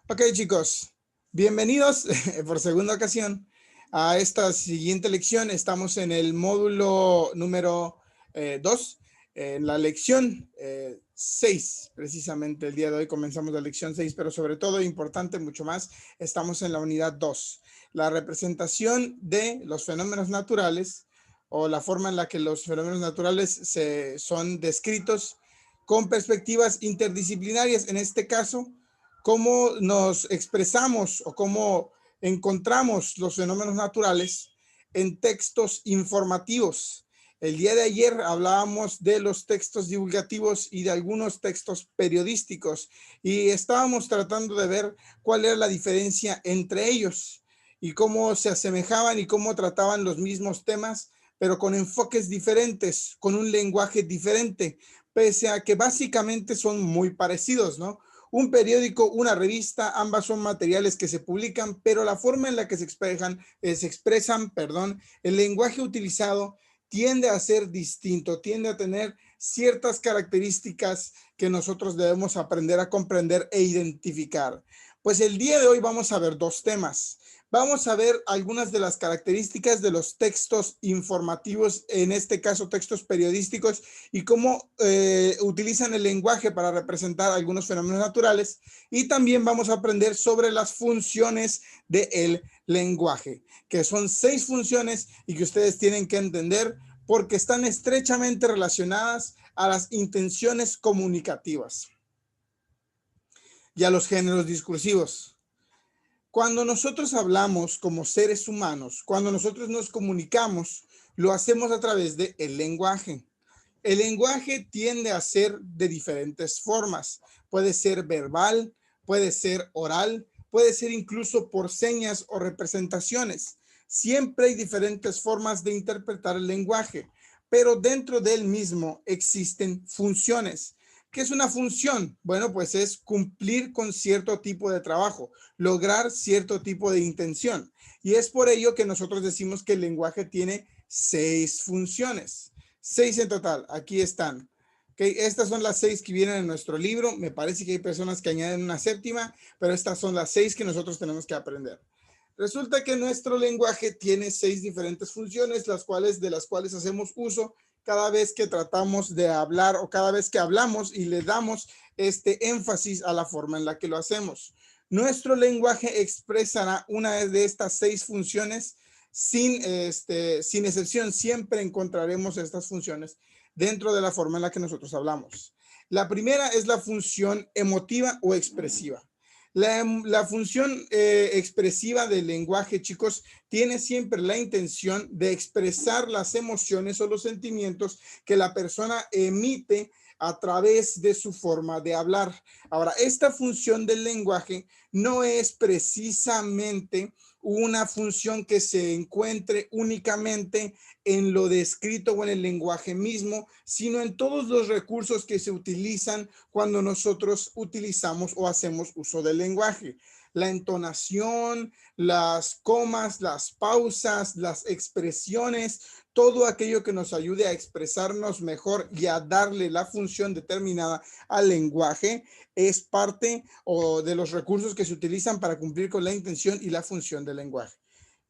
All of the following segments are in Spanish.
Ok, chicos, bienvenidos por segunda ocasión a esta siguiente lección. Estamos en el módulo número 2, en la lección 6, precisamente el día de hoy comenzamos la lección 6, pero sobre todo, importante mucho más, estamos en la unidad 2, la representación de los fenómenos naturales o la forma en la que los fenómenos naturales son descritos con perspectivas interdisciplinarias. En este caso, cómo nos expresamos o cómo encontramos los fenómenos naturales en textos informativos. El día de ayer hablábamos de los textos divulgativos y de algunos textos periodísticos y estábamos tratando de ver cuál era la diferencia entre ellos y cómo se asemejaban y cómo trataban los mismos temas, pero con enfoques diferentes, con un lenguaje diferente, pese a que básicamente son muy parecidos, ¿no? Un periódico, una revista, ambas son materiales que se publican, pero la forma en la que se expresan, el lenguaje utilizado tiende a ser distinto, tiende a tener ciertas características que nosotros debemos aprender a comprender e identificar. Pues el día de hoy vamos a ver dos temas. Vamos a ver algunas de las características de los textos informativos, en este caso textos periodísticos, y cómo utilizan el lenguaje para representar algunos fenómenos naturales. Y también vamos a aprender sobre las funciones del lenguaje, que son 6 funciones y que ustedes tienen que entender porque están estrechamente relacionadas a las intenciones comunicativas y a los géneros discursivos. Cuando nosotros hablamos como seres humanos, cuando nosotros nos comunicamos, lo hacemos a través del lenguaje. El lenguaje tiende a ser de diferentes formas. Puede ser verbal, puede ser oral, puede ser incluso por señas o representaciones. Siempre hay diferentes formas de interpretar el lenguaje, pero dentro del mismo existen funciones. ¿Qué es una función? Bueno, pues es cumplir con cierto tipo de trabajo, lograr cierto tipo de intención. Y es por ello que nosotros decimos que el lenguaje tiene 6 funciones. 6 en total, aquí están. Okay, estas son las 6 que vienen en nuestro libro. Me parece que hay personas que añaden una séptima, pero estas son las 6 que nosotros tenemos que aprender. Resulta que nuestro lenguaje tiene 6 diferentes funciones, de las cuales hacemos uso cada vez que tratamos de hablar o cada vez que hablamos y le damos este énfasis a la forma en la que lo hacemos. Nuestro lenguaje expresará una de estas 6 funciones sin excepción. Siempre encontraremos estas funciones dentro de la forma en la que nosotros hablamos. La primera es la función emotiva o expresiva. La función expresiva del lenguaje, chicos, tiene siempre la intención de expresar las emociones o los sentimientos que la persona emite a través de su forma de hablar. Ahora, esta función del lenguaje no es precisamente una función que se encuentre únicamente en lo descrito o en el lenguaje mismo, sino en todos los recursos que se utilizan cuando nosotros utilizamos o hacemos uso del lenguaje. La entonación, las comas, las pausas, las expresiones, todo aquello que nos ayude a expresarnos mejor y a darle la función determinada al lenguaje es parte de los recursos que se utilizan para cumplir con la intención y la función del lenguaje.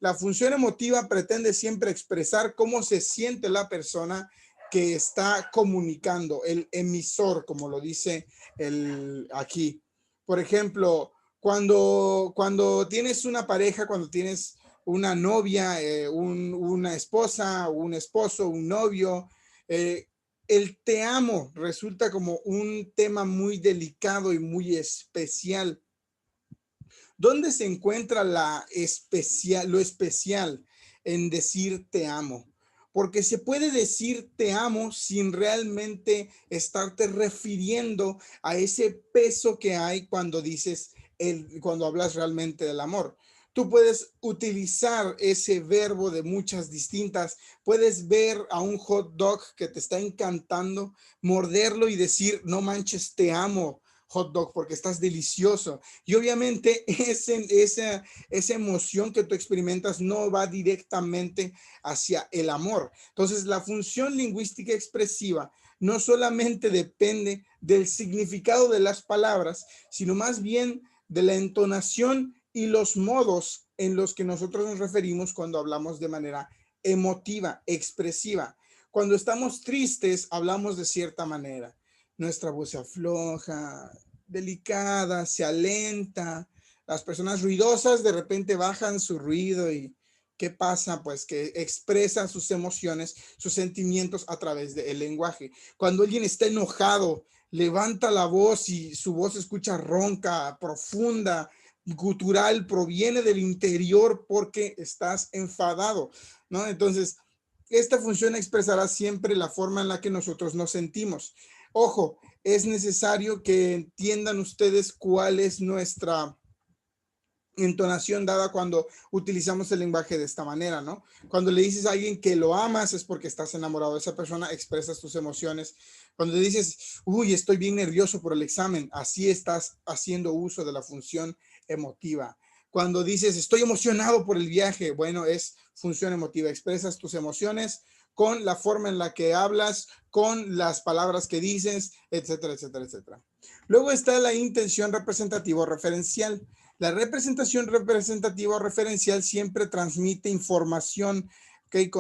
La función emotiva pretende siempre expresar cómo se siente la persona que está comunicando, el emisor, como lo dice aquí. Por ejemplo, cuando tienes una pareja, cuando tienes una novia, una esposa, un esposo, un novio, el te amo resulta como un tema muy delicado y muy especial. ¿Dónde se encuentra lo especial en decir te amo? Porque se puede decir te amo sin realmente estarte refiriendo a ese peso que hay cuando cuando hablas realmente del amor. Tú puedes utilizar ese verbo de muchas distintas. Puedes ver a un hot dog que te está encantando, morderlo y decir, no manches, te amo, hot dog, porque estás delicioso. Y obviamente esa emoción que tú experimentas no va directamente hacia el amor. Entonces, la función lingüística expresiva no solamente depende del significado de las palabras, sino más bien de la entonación y los modos en los que nosotros nos referimos cuando hablamos de manera emotiva, expresiva. Cuando estamos tristes, hablamos de cierta manera. Nuestra voz se afloja, delicada, se alenta. Las personas ruidosas de repente bajan su ruido y ¿qué pasa? Pues que expresan sus emociones, sus sentimientos a través del lenguaje. Cuando alguien está enojado, levanta la voz y su voz se escucha ronca, profunda, gutural, proviene del interior porque estás enfadado, ¿no? Entonces, esta función expresará siempre la forma en la que nosotros nos sentimos. Ojo, es necesario que entiendan ustedes cuál es nuestra entonación dada cuando utilizamos el lenguaje de esta manera, ¿no? Cuando le dices a alguien que lo amas es porque estás enamorado de esa persona, expresas tus emociones. Cuando le dices, uy, estoy bien nervioso por el examen, así estás haciendo uso de la función emotiva. Cuando dices, estoy emocionado por el viaje, bueno, es función emotiva, expresas tus emociones con la forma en la que hablas, con las palabras que dices, etcétera, etcétera, etcétera. Luego está la intención representativa o referencial. La representación representativa o referencial siempre transmite información, ¿okay?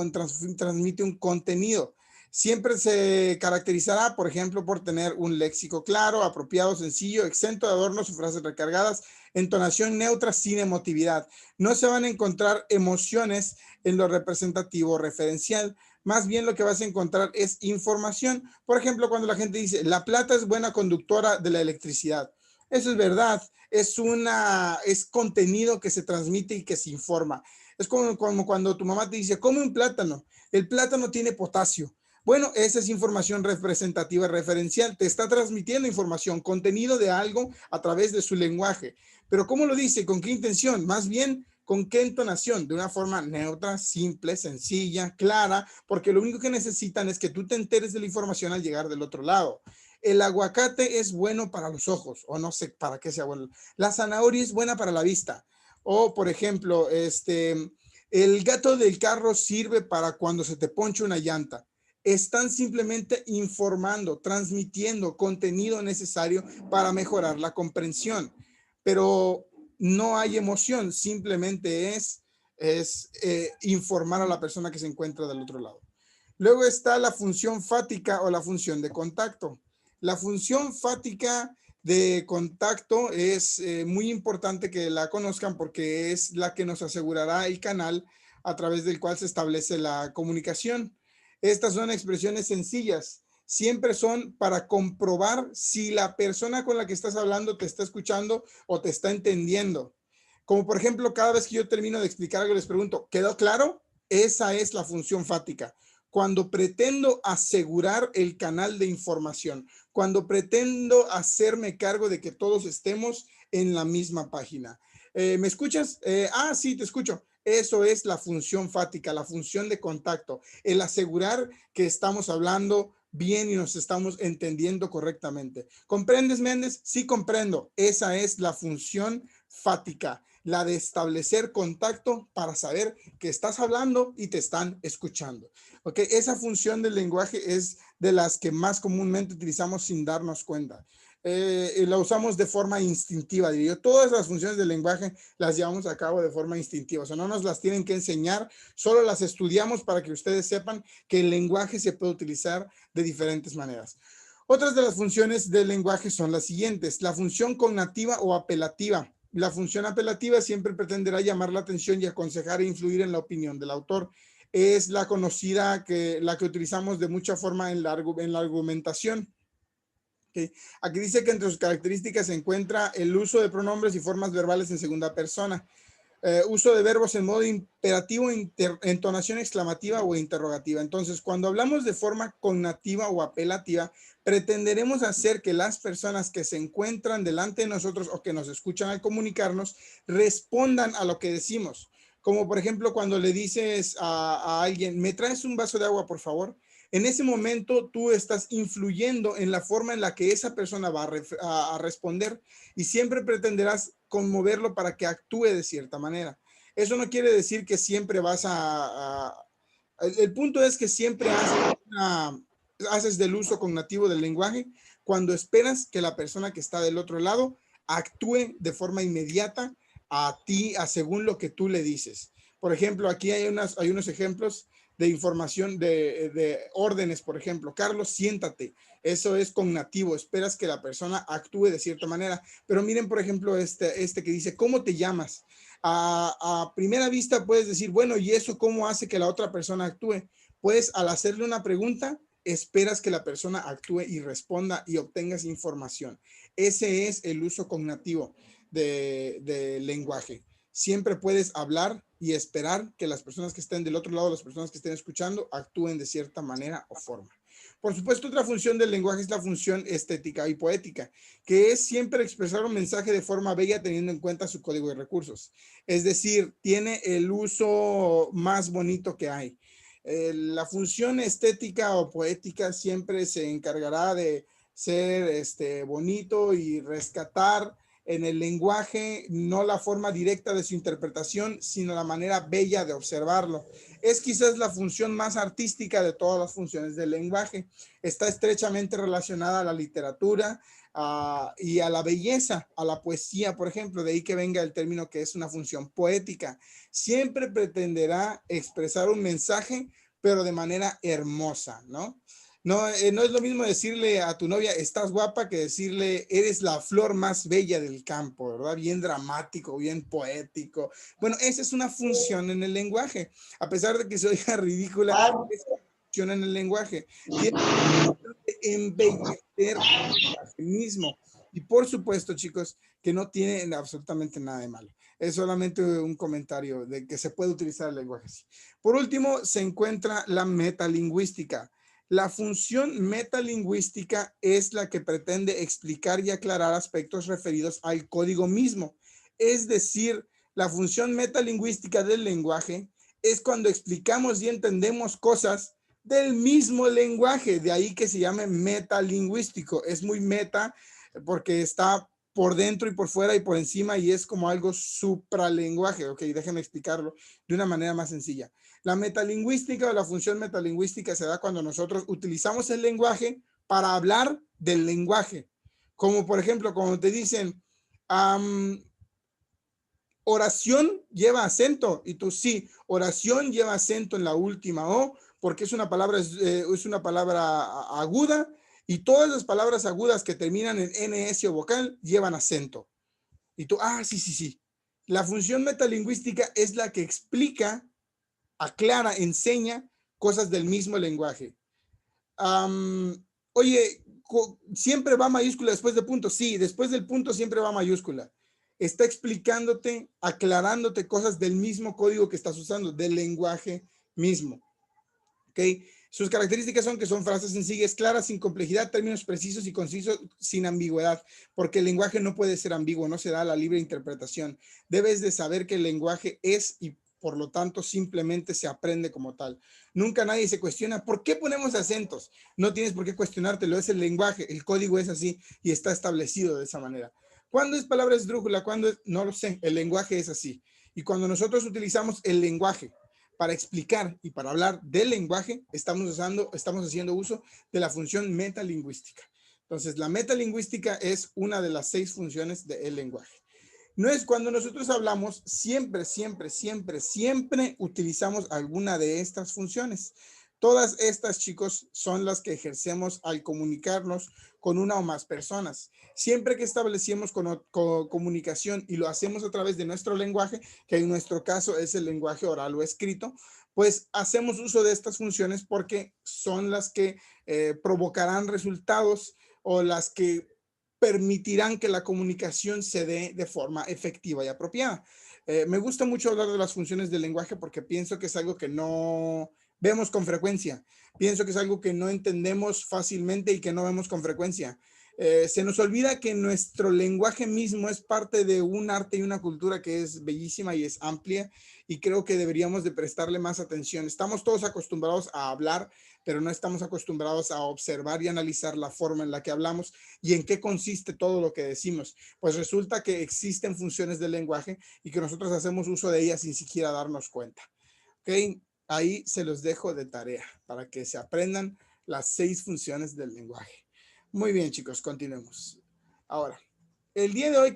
Transmite un contenido. Siempre se caracterizará, por ejemplo, por tener un léxico claro, apropiado, sencillo, exento de adornos o frases recargadas, entonación neutra sin emotividad. No se van a encontrar emociones en lo representativo referencial. Más bien lo que vas a encontrar es información. Por ejemplo, cuando la gente dice, la plata es buena conductora de la electricidad. Eso es verdad, es contenido que se transmite y que se informa. Es como cuando tu mamá te dice, come un plátano. El plátano tiene potasio. Bueno, esa es información representativa referencial. Te está transmitiendo información, contenido de algo a través de su lenguaje. Pero ¿cómo lo dice? ¿Con qué intención? Más bien, ¿con qué entonación? De una forma neutra, simple, sencilla, clara, porque lo único que necesitan es que tú te enteres de la información al llegar del otro lado. El aguacate es bueno para los ojos, o no sé para qué sea bueno. La zanahoria es buena para la vista. O, por ejemplo, el gato del carro sirve para cuando se te poncha una llanta. Están simplemente informando, transmitiendo contenido necesario para mejorar la comprensión. Pero no hay emoción, simplemente es informar a la persona que se encuentra del otro lado. Luego está la función fática o la función de contacto. La función fática de contacto es muy importante que la conozcan porque es la que nos asegurará el canal a través del cual se establece la comunicación. Estas son expresiones sencillas. Siempre son para comprobar si la persona con la que estás hablando te está escuchando o te está entendiendo. Como por ejemplo, cada vez que yo termino de explicar algo, les pregunto, ¿quedó claro? Esa es la función fática. Cuando pretendo asegurar el canal de información, cuando pretendo hacerme cargo de que todos estemos en la misma página. ¿Me escuchas? Sí, te escucho. Eso es la función fática, la función de contacto, el asegurar que estamos hablando bien y nos estamos entendiendo correctamente. ¿Comprendes, Méndez? Sí, comprendo. Esa es la función fática, la de establecer contacto para saber que estás hablando y te están escuchando. ¿Ok? Esa función del lenguaje es de las que más comúnmente utilizamos sin darnos cuenta. La usamos de forma instintiva, diría yo. Todas las funciones del lenguaje las llevamos a cabo de forma instintiva. O sea, no nos las tienen que enseñar, solo las estudiamos para que ustedes sepan que el lenguaje se puede utilizar de diferentes maneras. Otras de las funciones del lenguaje son las siguientes. La función cognativa o apelativa. La función apelativa siempre pretenderá llamar la atención y aconsejar e influir en la opinión del autor. Es la conocida, la que utilizamos de mucha forma en la argumentación. Okay. Aquí dice que entre sus características se encuentra el uso de pronombres y formas verbales en segunda persona. Uso de verbos en modo imperativo, entonación exclamativa o interrogativa. Entonces, cuando hablamos de forma cognativa o apelativa, pretenderemos hacer que las personas que se encuentran delante de nosotros o que nos escuchan al comunicarnos respondan a lo que decimos. Como por ejemplo, cuando le dices a alguien, ¿me traes un vaso de agua, por favor? En ese momento tú estás influyendo en la forma en la que esa persona va a responder y siempre pretenderás conmoverlo para que actúe de cierta manera. Eso no quiere decir que siempre el punto es que siempre haces del uso cognitivo del lenguaje cuando esperas que la persona que está del otro lado actúe de forma inmediata a ti, a según lo que tú le dices. Por ejemplo, aquí hay unos ejemplos de información, de órdenes, por ejemplo. Carlos, siéntate. Eso es cognativo. Esperas que la persona actúe de cierta manera. Pero miren, por ejemplo, este que dice, ¿cómo te llamas? A primera vista puedes decir, bueno, ¿y eso cómo hace que la otra persona actúe? Pues al hacerle una pregunta, esperas que la persona actúe y responda y obtengas información. Ese es el uso cognativo de lenguaje. Siempre puedes hablar y esperar que las personas que estén del otro lado, las personas que estén escuchando, actúen de cierta manera o forma. Por supuesto, otra función del lenguaje es la función estética y poética, que es siempre expresar un mensaje de forma bella teniendo en cuenta su código de recursos. Es decir, tiene el uso más bonito que hay. La función estética o poética siempre se encargará de ser bonito y rescatar en el lenguaje no la forma directa de su interpretación, sino la manera bella de observarlo. Es quizás la función más artística de todas las funciones del lenguaje. Está estrechamente relacionada a la literatura y a la belleza, a la poesía, por ejemplo, de ahí que venga el término que es una función poética. Siempre pretenderá expresar un mensaje, pero de manera hermosa, ¿no? No, no es lo mismo decirle a tu novia, estás guapa, que decirle, eres la flor más bella del campo, ¿verdad? Bien dramático, bien poético. Bueno, esa es una función en el lenguaje. A pesar de que se oiga ridícula, es una función en el lenguaje. Tiene que embellecer el lenguaje mismo. Y por supuesto, chicos, que no tiene absolutamente nada de malo. Es solamente un comentario de que se puede utilizar el lenguaje así. Por último, se encuentra la metalingüística. La función metalingüística es la que pretende explicar y aclarar aspectos referidos al código mismo. Es decir, la función metalingüística del lenguaje es cuando explicamos y entendemos cosas del mismo lenguaje, de ahí que se llame metalingüístico. Es muy meta porque está por dentro y por fuera y por encima y es como algo supralenguaje. Ok, déjenme explicarlo de una manera más sencilla. La metalingüística o la función metalingüística se da cuando nosotros utilizamos el lenguaje para hablar del lenguaje. Como por ejemplo, cuando te dicen, oración lleva acento y tú sí, oración lleva acento en la última O porque es una palabra aguda y todas las palabras agudas que terminan en NS o vocal llevan acento. Y tú, sí, sí, sí. La función metalingüística es la que explica, aclara, enseña cosas del mismo lenguaje. Oye, ¿siempre va mayúscula después de punto? Sí, después del punto siempre va mayúscula. Está explicándote, aclarándote cosas del mismo código que estás usando, del lenguaje mismo. ¿Ok? Sus características son que son frases sencillas, claras, sin complejidad, términos precisos y concisos, sin ambigüedad, porque el lenguaje no puede ser ambiguo, no se da a la libre interpretación. Debes de saber que el lenguaje es y por lo tanto simplemente se aprende como tal. Nunca nadie se cuestiona por qué ponemos acentos. No tienes por qué cuestionártelo, es el lenguaje, el código es así y está establecido de esa manera. ¿Cuándo es palabra esdrújula? ¿Cuándo es? No lo sé, el lenguaje es así. Y cuando nosotros utilizamos el lenguaje para explicar y para hablar del lenguaje, estamos haciendo uso de la función metalingüística. Entonces, la metalingüística es una de las 6 funciones del lenguaje. No es cuando nosotros hablamos, siempre, siempre, siempre, siempre utilizamos alguna de estas funciones. Todas estas, chicos, son las que ejercemos al comunicarnos con una o más personas. Siempre que establecemos comunicación y lo hacemos a través de nuestro lenguaje, que en nuestro caso es el lenguaje oral o escrito, pues hacemos uso de estas funciones porque son las que provocarán resultados o las que permitirán que la comunicación se dé de forma efectiva y apropiada. Me gusta mucho hablar de las funciones del lenguaje porque pienso que es algo que no vemos con frecuencia. Pienso que es algo que no entendemos fácilmente y que no vemos con frecuencia. Se nos olvida que nuestro lenguaje mismo es parte de un arte y una cultura que es bellísima y es amplia y creo que deberíamos de prestarle más atención. Estamos todos acostumbrados a hablar, pero no estamos acostumbrados a observar y analizar la forma en la que hablamos y en qué consiste todo lo que decimos. Pues resulta que existen funciones del lenguaje y que nosotros hacemos uso de ellas sin siquiera darnos cuenta. ¿Ok? Ahí se los dejo de tarea para que se aprendan las 6 funciones del lenguaje. Muy bien, chicos, continuemos. Ahora, el día de hoy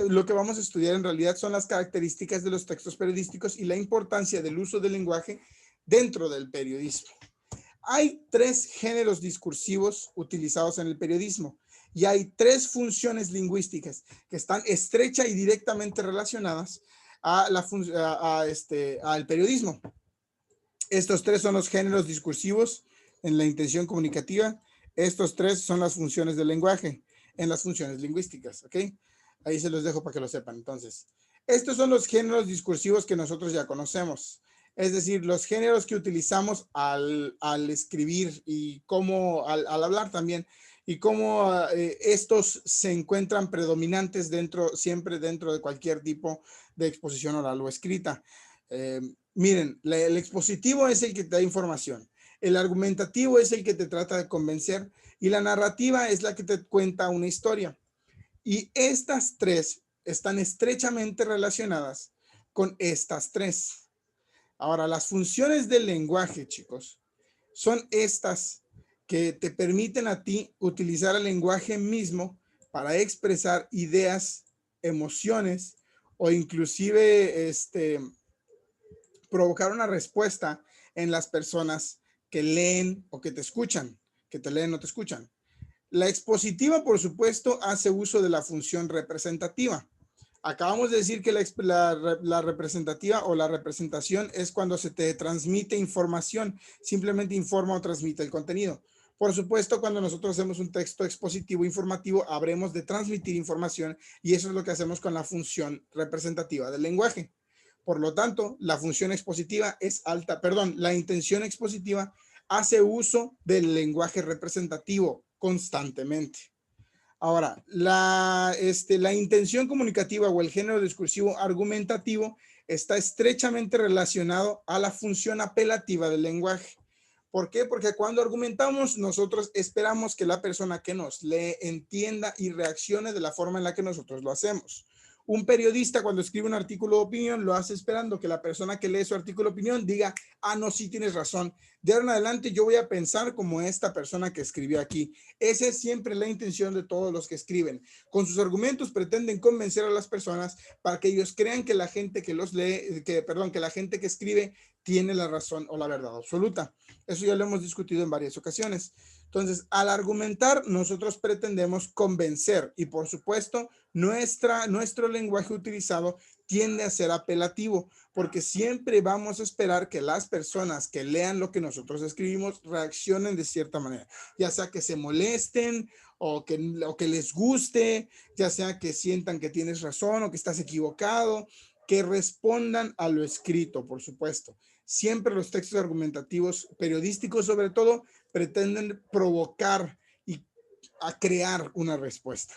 lo que vamos a estudiar en realidad son las características de los textos periodísticos y la importancia del uso del lenguaje dentro del periodismo. Hay 3 géneros discursivos utilizados en el periodismo y hay 3 funciones lingüísticas que están estrecha y directamente relacionadas al periodismo. Estos 3 son los géneros discursivos en la intención comunicativa. Estos 3 son las funciones del lenguaje en las funciones lingüísticas, ¿ok? Ahí se los dejo para que lo sepan. Entonces, estos son los géneros discursivos que nosotros ya conocemos. Es decir, los géneros que utilizamos al escribir y cómo, al hablar también, y cómo estos se encuentran predominantes siempre dentro de cualquier tipo de exposición oral o escrita. Miren, el expositivo es el que te da información, el argumentativo es el que te trata de convencer y la narrativa es la que te cuenta una historia. Y estas 3 están estrechamente relacionadas con estas 3. Ahora, las funciones del lenguaje, chicos, son estas que te permiten a ti utilizar el lenguaje mismo para expresar ideas, emociones o inclusive provocar una respuesta en las personas que leen o que te escuchan, que te leen o te escuchan. La expositiva, por supuesto, hace uso de la función representativa. Acabamos de decir que la representativa o la representación es cuando se te transmite información, simplemente informa o transmite el contenido. Por supuesto, cuando nosotros hacemos un texto expositivo informativo, habremos de transmitir información y eso es lo que hacemos con la función representativa del lenguaje. Por lo tanto, la función expositiva es alta, perdón, la intención expositiva hace uso del lenguaje representativo constantemente. Ahora, la intención comunicativa o el género discursivo argumentativo está estrechamente relacionado a la función apelativa del lenguaje. ¿Por qué? Porque cuando argumentamos, nosotros esperamos que la persona que nos lee entienda y reaccione de la forma en la que nosotros lo hacemos. Un periodista cuando escribe un artículo de opinión lo hace esperando que la persona que lee su artículo de opinión diga, ah, no, sí tienes razón. De ahora en adelante yo voy a pensar como esta persona que escribió aquí. Esa es siempre la intención de todos los que escriben. Con sus argumentos pretenden convencer a las personas para que ellos crean que la gente que los lee, que la gente que escribe tiene la razón o la verdad absoluta. Eso ya lo hemos discutido en varias ocasiones. Entonces, al argumentar, nosotros pretendemos convencer y, por supuesto, nuestro lenguaje utilizado tiende a ser apelativo, porque siempre vamos a esperar que las personas que lean lo que nosotros escribimos reaccionen de cierta manera, ya sea que se molesten o que les guste, ya sea que sientan que tienes razón o que estás equivocado, que respondan a lo escrito, por supuesto. Siempre los textos argumentativos periodísticos, sobre todo, pretenden provocar y a crear una respuesta.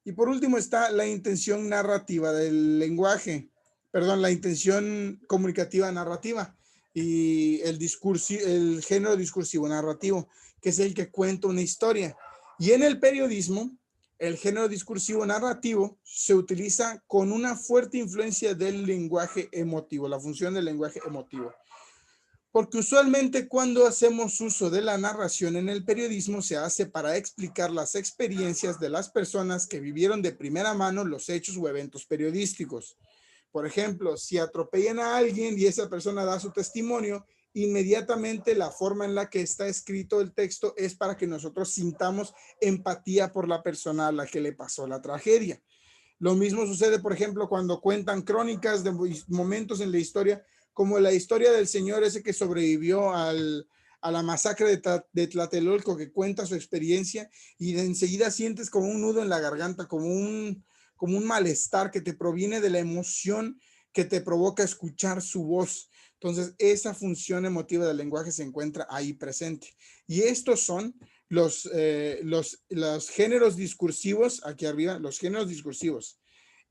Y por último está la intención narrativa del lenguaje, perdón, la intención comunicativa narrativa y el género discursivo narrativo, que es el que cuenta una historia. Y en el periodismo, el género discursivo narrativo se utiliza con una fuerte influencia del lenguaje emotivo, la función del lenguaje emotivo. Porque usualmente cuando hacemos uso de la narración en el periodismo se hace para explicar las experiencias de las personas que vivieron de primera mano los hechos o eventos periodísticos. Por ejemplo, si atropellan a alguien y esa persona da su testimonio, inmediatamente la forma en la que está escrito el texto es para que nosotros sintamos empatía por la persona a la que le pasó la tragedia. Lo mismo sucede, por ejemplo, cuando cuentan crónicas de momentos en la historia, como la historia del señor ese que sobrevivió a la masacre de Tlatelolco, que cuenta su experiencia y de enseguida sientes como un nudo en la garganta, como un malestar que te proviene de la emoción que te provoca escuchar su voz. Entonces, esa función emotiva del lenguaje se encuentra ahí presente. Y estos son los géneros discursivos, aquí arriba, los géneros discursivos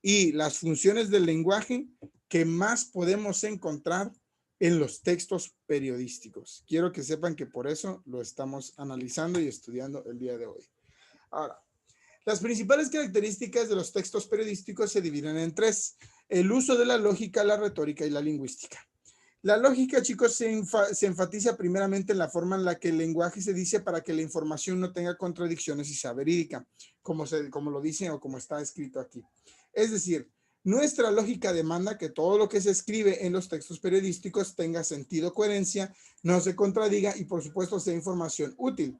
y las funciones del lenguaje que más podemos encontrar en los textos periodísticos. Quiero que sepan que por eso lo estamos analizando y estudiando el día de hoy. Ahora, las principales características de los textos periodísticos se dividen en 3: el uso de la lógica, la retórica y la lingüística. La lógica, chicos, se enfatiza primeramente en la forma en la que el lenguaje se dice para que la información no tenga contradicciones y sea verídica. como lo dicen o como está escrito aquí. Es decir, nuestra lógica demanda que todo lo que se escribe en los textos periodísticos tenga sentido, coherencia, no se contradiga y por supuesto sea información útil.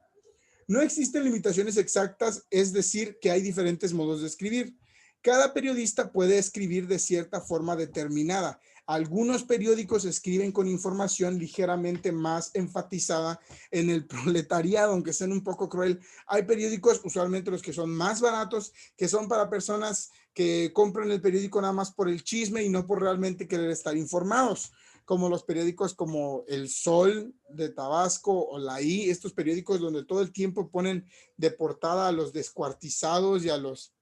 No existen limitaciones exactas, es decir, que hay diferentes modos de escribir. Cada periodista puede escribir de cierta forma determinada. Algunos periódicos escriben con información ligeramente más enfatizada en el proletariado, aunque sean un poco cruel. Hay periódicos, usualmente los que son más baratos, que son para personas que compran el periódico nada más por el chisme y no por realmente querer estar informados, como los periódicos como El Sol de Tabasco o La I, estos periódicos donde todo el tiempo ponen de portada a los descuartizados y a los...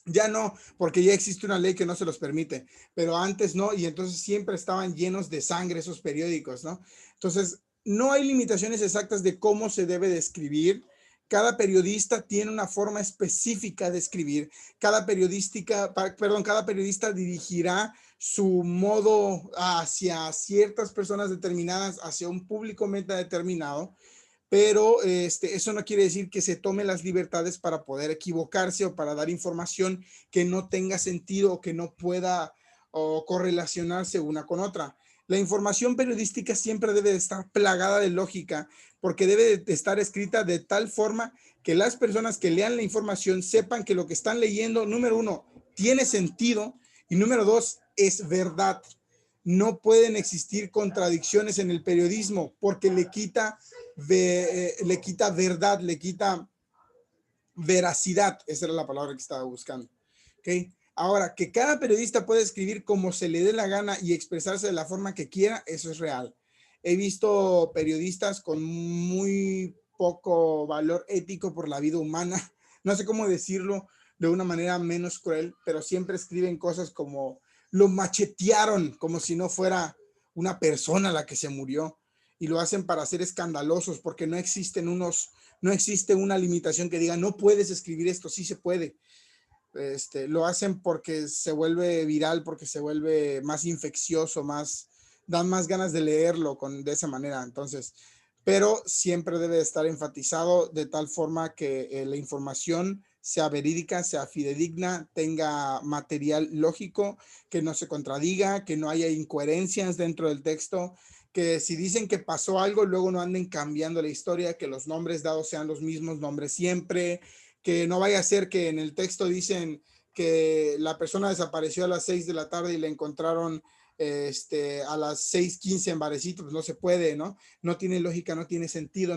Ya no, porque ya existe una ley que no se los permite, pero antes no, y entonces siempre estaban llenos de sangre esos periódicos, ¿no? Entonces, no hay limitaciones exactas de cómo se debe de escribir. Cada periodista tiene una forma específica de escribir. Cada periodista dirigirá su modo hacia ciertas personas determinadas, hacia un público meta determinado, pero eso no quiere decir que se tome las libertades para poder equivocarse o para dar información que no tenga sentido o que no pueda o correlacionarse una con otra. La información periodística siempre debe de estar plagada de lógica porque debe de estar escrita de tal forma que las personas que lean la información sepan que lo que están leyendo, número uno, tiene sentido y número dos, es verdad. No pueden existir contradicciones en el periodismo porque le quita verdad, le quita veracidad. Esa era la palabra que estaba buscando. ¿Okay? Ahora, que cada periodista puede escribir como se le dé la gana y expresarse de la forma que quiera, eso es real. He visto periodistas con muy poco valor ético por la vida humana. No sé cómo decirlo de una manera menos cruel, pero siempre escriben cosas como lo machetearon, como si no fuera una persona la que se murió. Y lo hacen para ser escandalosos porque no existe una limitación que diga no puedes escribir esto, sí se puede. Lo hacen porque se vuelve viral, porque se vuelve más infeccioso, dan más ganas de leerlo de esa manera. Entonces, pero siempre debe estar enfatizado de tal forma que la información sea verídica, sea fidedigna, tenga material lógico, que no se contradiga, que no haya incoherencias dentro del texto, que si dicen que pasó algo, luego no anden cambiando la historia, que los nombres dados sean los mismos nombres siempre, que no vaya a ser que en el texto dicen que la persona desapareció a las 6 de la tarde y la encontraron a las 6:15 en Varecito, pues no se puede, ¿no? No tiene lógica, no tiene sentido,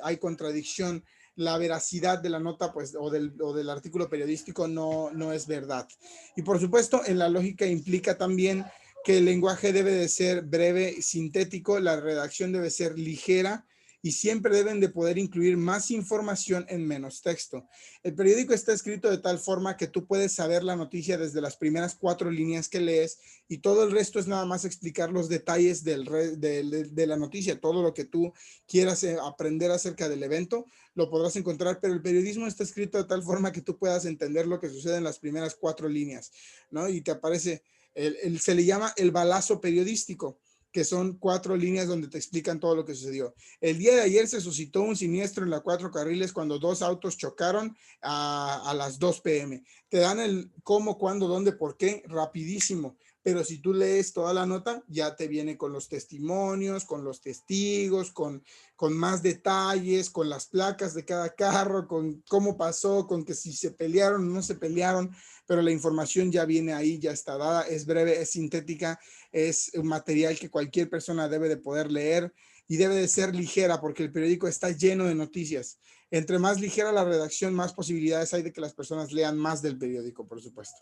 hay contradicción. La veracidad de la nota, pues, o del artículo periodístico no es verdad. Y por supuesto, en la lógica implica también que el lenguaje debe de ser breve, sintético, la redacción debe ser ligera y siempre deben de poder incluir más información en menos texto. El periódico está escrito de tal forma que tú puedes saber la noticia desde las primeras 4 líneas que lees y todo el resto es nada más explicar los detalles de la noticia. Todo lo que tú quieras aprender acerca del evento lo podrás encontrar, pero el periodismo está escrito de tal forma que tú puedas entender lo que sucede en las primeras 4 líneas, ¿no? Y te aparece, se le llama el balazo periodístico, que son 4 líneas donde te explican todo lo que sucedió. El día de ayer se suscitó un siniestro en la 4 carriles cuando 2 autos chocaron a las 2 p.m. Te dan el cómo, cuándo, dónde, por qué, rapidísimo. Pero si tú lees toda la nota, ya te viene con los testimonios, con los testigos, con más detalles, con las placas de cada carro, con cómo pasó, con que si se pelearon o no se pelearon, pero la información ya viene ahí, ya está dada, es breve, es sintética, es un material que cualquier persona debe de poder leer y debe de ser ligera porque el periódico está lleno de noticias. Entre más ligera la redacción, más posibilidades hay de que las personas lean más del periódico, por supuesto.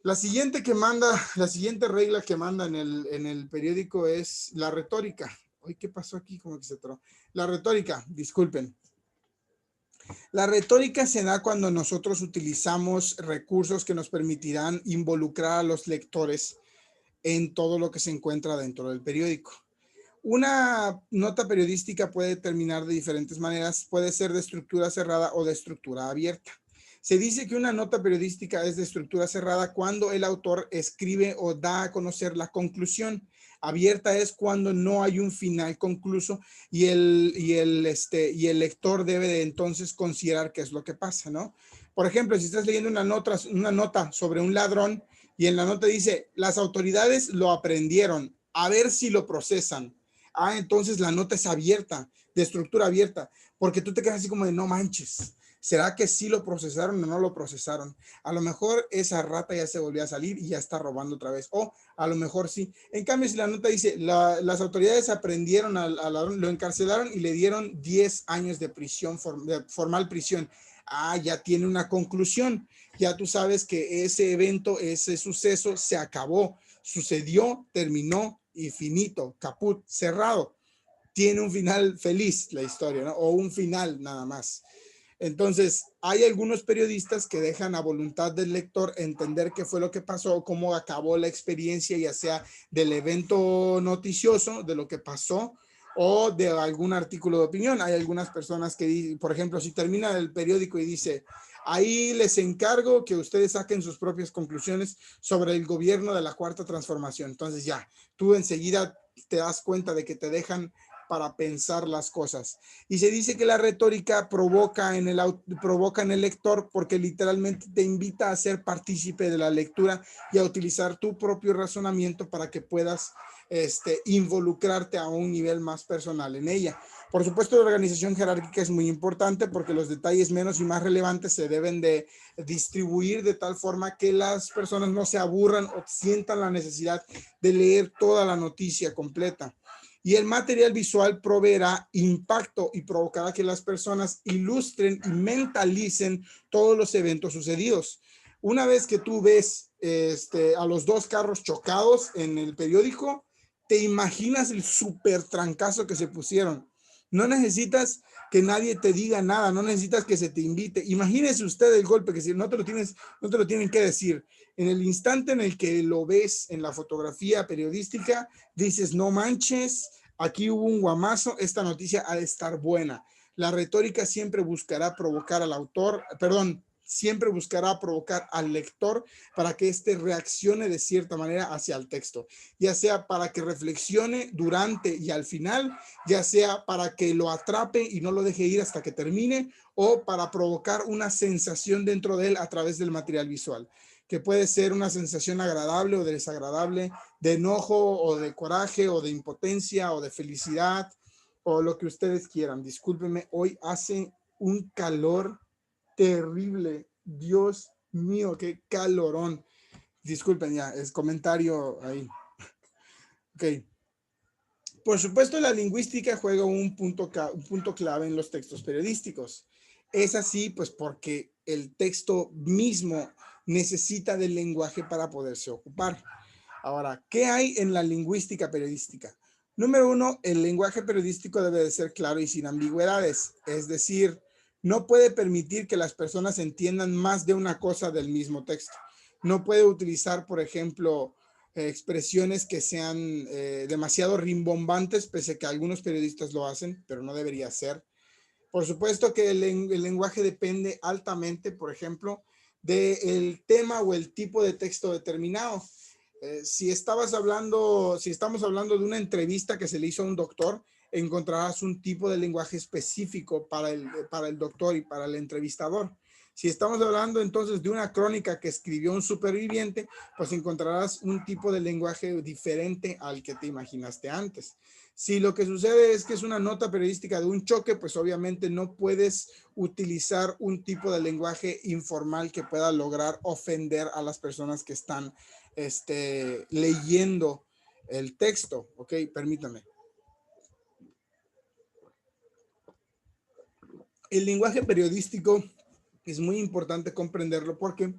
La siguiente regla que manda en el periódico es la retórica. Uy, ¿qué pasó aquí? Como que se atoró. La retórica, disculpen. La retórica se da cuando nosotros utilizamos recursos que nos permitirán involucrar a los lectores en todo lo que se encuentra dentro del periódico. Una nota periodística puede terminar de diferentes maneras, puede ser de estructura cerrada o de estructura abierta. Se dice que una nota periodística es de estructura cerrada cuando el autor escribe o da a conocer la conclusión. Abierta es cuando no hay un final concluso y el lector debe de entonces considerar qué es lo que pasa, ¿no? Por ejemplo, si estás leyendo una nota sobre un ladrón y en la nota dice, las autoridades lo aprendieron, a ver si lo procesan. Ah, entonces la nota es abierta, de estructura abierta, porque tú te quedas así como de no manches. ¿Será que sí lo procesaron o no lo procesaron? A lo mejor esa rata ya se volvió a salir y ya está robando otra vez. O a lo mejor sí. En cambio, si la nota dice, las autoridades aprendieron al ladrón, lo encarcelaron y le dieron 10 años de prisión, formal prisión. Ah, ya tiene una conclusión. Ya tú sabes que ese evento, ese suceso se acabó, sucedió, terminó y finito, caput, cerrado. Tiene un final feliz la historia, ¿no? O un final nada más. Entonces, hay algunos periodistas que dejan a voluntad del lector entender qué fue lo que pasó, cómo acabó la experiencia, ya sea del evento noticioso, de lo que pasó, o de algún artículo de opinión. Hay algunas personas que, por ejemplo, si termina el periódico y dice, ahí les encargo que ustedes saquen sus propias conclusiones sobre el gobierno de la Cuarta Transformación. Entonces ya, tú enseguida te das cuenta de que te dejan para pensar las cosas. Y se dice que la retórica provoca en el lector porque literalmente te invita a ser partícipe de la lectura y a utilizar tu propio razonamiento para que puedas involucrarte a un nivel más personal en ella. Por supuesto, la organización jerárquica es muy importante porque los detalles menos y más relevantes se deben de distribuir de tal forma que las personas no se aburran o sientan la necesidad de leer toda la noticia completa. Y el material visual proveerá impacto y provocará que las personas ilustren y mentalicen todos los eventos sucedidos. Una vez que tú ves a los dos carros chocados en el periódico, te imaginas el súper trancazo que se pusieron. No necesitas que nadie te diga nada, no necesitas que se te invite. Imagínese usted el golpe, que si no te lo tienen que decir. En el instante en el que lo ves en la fotografía periodística, dices, no manches, aquí hubo un guamazo, esta noticia ha de estar buena. La retórica siempre buscará provocar al autor, perdón, siempre buscará provocar al lector para que éste reaccione de cierta manera hacia el texto, ya sea para que reflexione durante y al final, ya sea para que lo atrape y no lo deje ir hasta que termine, o para provocar una sensación dentro de él a través del material visual, que puede ser una sensación agradable o desagradable, de enojo o de coraje o de impotencia o de felicidad o lo que ustedes quieran. Discúlpenme, hoy hace un calor terrible. Dios mío, qué calorón. Disculpen ya, es comentario ahí. Ok. Por supuesto, la lingüística juega un punto clave en los textos periodísticos. Es así, pues, porque el texto mismo necesita del lenguaje para poderse ocupar. Ahora, ¿qué hay en la lingüística periodística? Número uno, el lenguaje periodístico debe de ser claro y sin ambigüedades. Es decir, no puede permitir que las personas entiendan más de una cosa del mismo texto. No puede utilizar, por ejemplo, expresiones que sean demasiado rimbombantes, pese a que algunos periodistas lo hacen, pero no debería ser. Por supuesto que el lenguaje depende altamente, por ejemplo, del tema o el tipo de texto determinado. Si estamos hablando de una entrevista que se le hizo a un doctor, encontrarás un tipo de lenguaje específico para el doctor y para el entrevistador. Si estamos hablando entonces de una crónica que escribió un superviviente, pues encontrarás un tipo de lenguaje diferente al que te imaginaste antes. Si lo que sucede es que es una nota periodística de un choque, pues obviamente no puedes utilizar un tipo de lenguaje informal que pueda lograr ofender a las personas que están leyendo el texto. Ok, permítame. El lenguaje periodístico es muy importante comprenderlo porque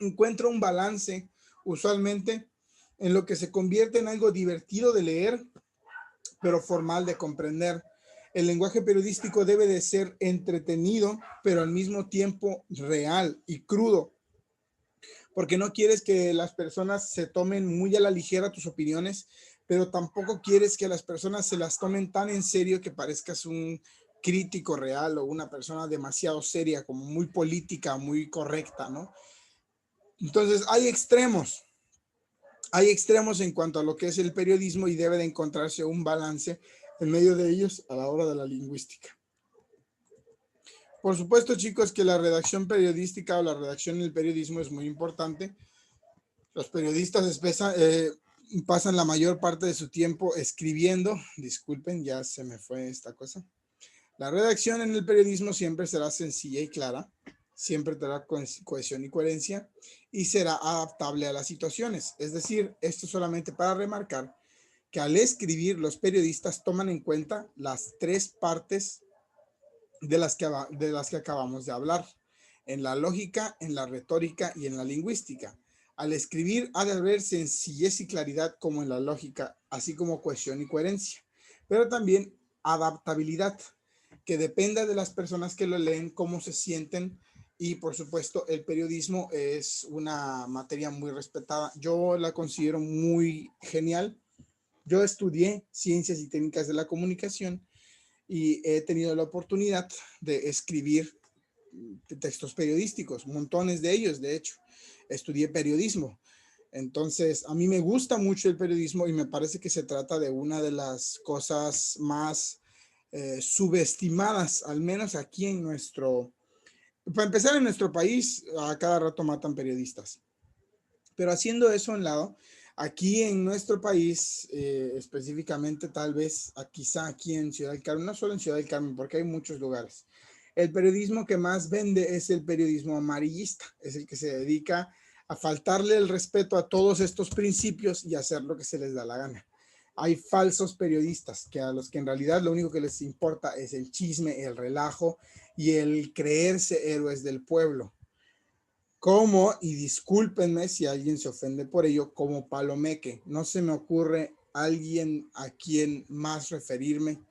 encuentra un balance usualmente en lo que se convierte en algo divertido de leer, pero formal de comprender. El lenguaje periodístico debe de ser entretenido, pero al mismo tiempo real y crudo, porque no quieres que las personas se tomen muy a la ligera tus opiniones, pero tampoco quieres que las personas se las tomen tan en serio que parezcas un crítico real o una persona demasiado seria, como muy política, muy correcta, ¿no? Entonces hay extremos en cuanto a lo que es el periodismo y debe de encontrarse un balance en medio de ellos a la hora de la lingüística. Por supuesto, chicos, que la redacción periodística o la redacción en el periodismo es muy importante. Los periodistas pasan la mayor parte de su tiempo escribiendo. Disculpen, ya se me fue esta cosa. La redacción en el periodismo siempre será sencilla y clara, siempre tendrá cohesión y coherencia y será adaptable a las situaciones. Es decir, esto solamente para remarcar que al escribir los periodistas toman en cuenta las tres partes de las que acabamos de hablar, en la lógica, en la retórica y en la lingüística. Al escribir ha de haber sencillez y claridad como en la lógica, así como cohesión y coherencia, pero también adaptabilidad, que dependa de las personas que lo leen, cómo se sienten. Y por supuesto, el periodismo es una materia muy respetada. Yo la considero muy genial. Yo estudié ciencias y técnicas de la comunicación y he tenido la oportunidad de escribir textos periodísticos, montones de ellos, de hecho. Estudié periodismo. Entonces, a mí me gusta mucho el periodismo y me parece que se trata de una de las cosas más subestimadas, al menos aquí en para empezar en nuestro país, a cada rato matan periodistas. Pero haciendo eso a un lado, aquí en nuestro país, específicamente tal vez, quizá aquí en Ciudad del Carmen, no solo en Ciudad del Carmen, porque hay muchos lugares, el periodismo que más vende es el periodismo amarillista, es el que se dedica a faltarle el respeto a todos estos principios y hacer lo que se les da la gana. Hay falsos periodistas que a los que en realidad lo único que les importa es el chisme, el relajo y el creerse héroes del pueblo. Como, y discúlpenme si alguien se ofende por ello, como Palomeque. No se me ocurre alguien a quien más referirme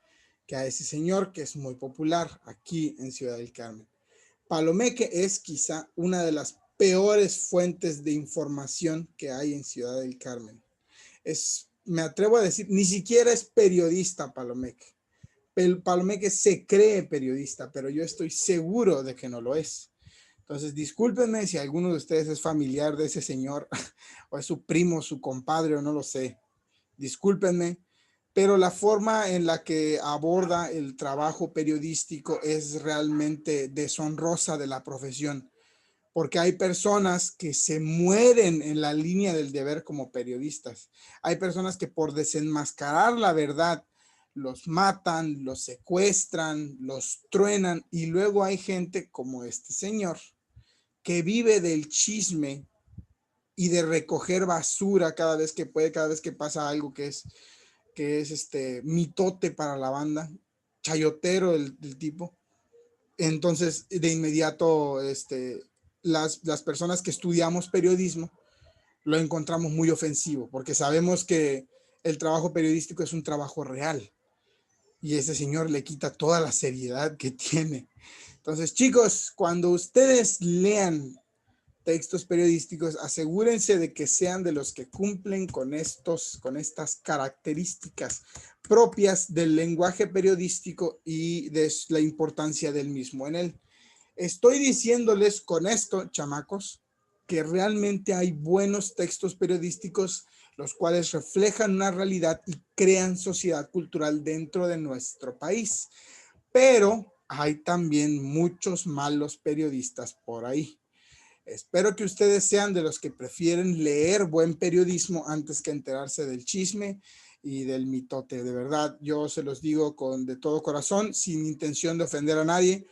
que a ese señor que es muy popular aquí en Ciudad del Carmen. Palomeque es quizá una de las peores fuentes de información que hay en Ciudad del Carmen. Me atrevo a decir, ni siquiera es periodista Palomeque. Palomeque se cree periodista, pero yo estoy seguro de que no lo es. Entonces, discúlpenme si alguno de ustedes es familiar de ese señor o es su primo, su compadre o no lo sé. Discúlpenme, pero la forma en la que aborda el trabajo periodístico es realmente deshonrosa de la profesión, porque hay personas que se mueren en la línea del deber como periodistas. Hay personas que por desenmascarar la verdad los matan, los secuestran, los truenan y luego hay gente como este señor que vive del chisme y de recoger basura cada vez que puede, cada vez que pasa algo que es mitote para la banda, chayotero del tipo. Entonces, de inmediato, las personas que estudiamos periodismo lo encontramos muy ofensivo, porque sabemos que el trabajo periodístico es un trabajo real y ese señor le quita toda la seriedad que tiene. Entonces, chicos, cuando ustedes lean textos periodísticos, asegúrense de que sean de los que cumplen con estas características propias del lenguaje periodístico y de la importancia del mismo en él. Estoy diciéndoles con esto, chamacos, que realmente hay buenos textos periodísticos los cuales reflejan una realidad y crean sociedad cultural dentro de nuestro país. Pero hay también muchos malos periodistas por ahí. Espero que ustedes sean de los que prefieren leer buen periodismo antes que enterarse del chisme y del mitote. De verdad, yo se los digo de todo corazón, sin intención de ofender a nadie.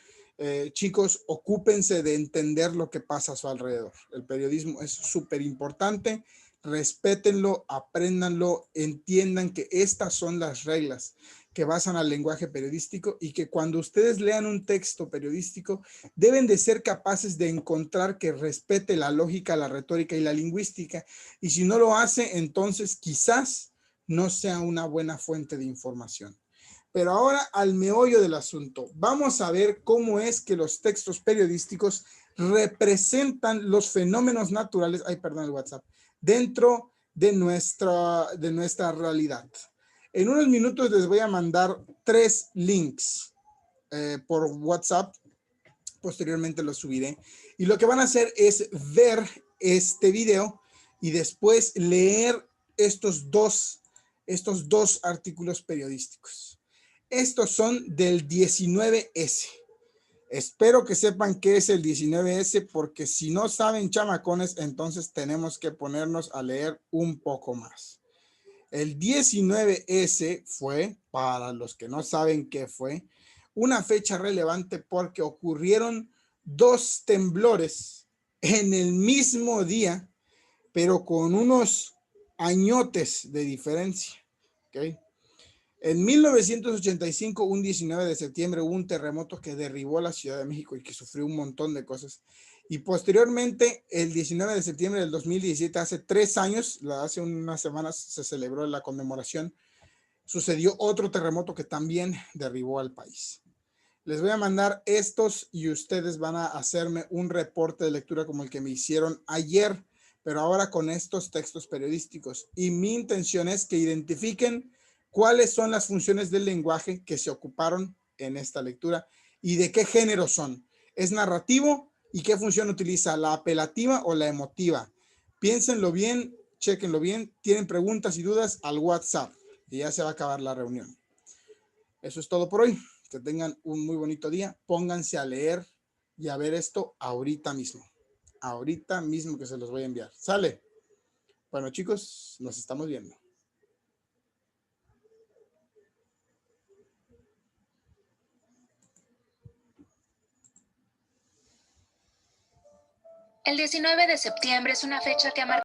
Chicos, ocúpense de entender lo que pasa a su alrededor. El periodismo es súper importante. Respétenlo, apréndanlo, entiendan que estas son las reglas que basan al lenguaje periodístico y que cuando ustedes lean un texto periodístico deben de ser capaces de encontrar que respete la lógica, la retórica y la lingüística. Y si no lo hace, entonces quizás no sea una buena fuente de información. Pero ahora al meollo del asunto. Vamos a ver cómo es que los textos periodísticos representan los fenómenos naturales, perdón, el WhatsApp, dentro de nuestra realidad. En unos minutos les voy a mandar 3 links por WhatsApp. Posteriormente lo subiré. Y lo que van a hacer es ver este video y después leer estos dos artículos periodísticos. Estos son del 19S. Espero que sepan qué es el 19S, porque si no saben, chamacones, entonces tenemos que ponernos a leer un poco más. El 19S fue, para los que no saben qué fue, una fecha relevante porque ocurrieron dos temblores en el mismo día, pero con unos añotes de diferencia. ¿Okay? En 1985, un 19 de septiembre, hubo un terremoto que derribó la Ciudad de México y que sufrió un montón de cosas. Y posteriormente, el 19 de septiembre del 2017, hace 3 años, hace unas semanas se celebró la conmemoración, sucedió otro terremoto que también derribó al país. Les voy a mandar estos y ustedes van a hacerme un reporte de lectura como el que me hicieron ayer, pero ahora con estos textos periodísticos. Y mi intención es que identifiquen cuáles son las funciones del lenguaje que se ocuparon en esta lectura y de qué género son. ¿Es narrativo? ¿Y qué función utiliza? ¿La apelativa o la emotiva? Piénsenlo bien, chequenlo bien. Tienen preguntas y dudas al WhatsApp y ya se va a acabar la reunión. Eso es todo por hoy. Que tengan un muy bonito día. Pónganse a leer y a ver esto ahorita mismo. Ahorita mismo que se los voy a enviar. ¿Sale? Bueno, chicos, nos estamos viendo. El 19 de septiembre es una fecha que ha marcado